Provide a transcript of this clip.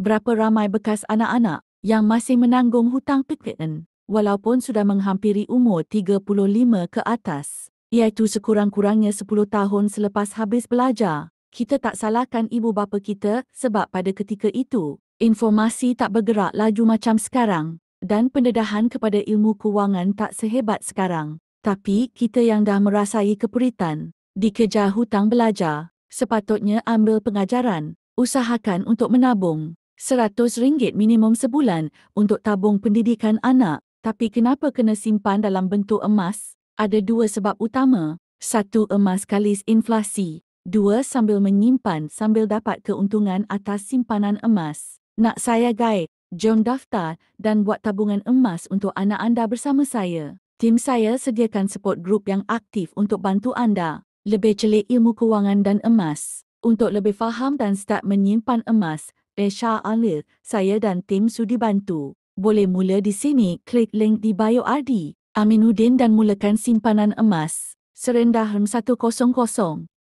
Berapa ramai bekas anak-anak yang masih menanggung hutang PKN walaupun sudah menghampiri umur 35 ke atas, iaitu sekurang-kurangnya 10 tahun selepas habis belajar. Kita tak salahkan ibu bapa kita sebab pada ketika itu, informasi tak bergerak laju macam sekarang dan pendedahan kepada ilmu kewangan tak sehebat sekarang. Tapi kita yang dah merasai keperitan, dikejar hutang belajar, sepatutnya ambil pengajaran, usahakan untuk menabung. RM100 minimum sebulan untuk tabung pendidikan anak. Tapi kenapa kena simpan dalam bentuk emas? Ada dua sebab utama. Satu, emas kalis inflasi. Dua, sambil menyimpan sambil dapat keuntungan atas simpanan emas. Nak saya guide? Jom daftar dan buat tabungan emas untuk anak anda bersama saya. Tim saya sediakan support group yang aktif untuk bantu anda lebih celik ilmu kewangan dan emas. Untuk lebih faham dan start menyimpan emas, insya-Allah, saya dan tim sudi bantu. Boleh mula di sini, klik link di bio RD Aminuddin dan mulakan simpanan emas serendah RM100.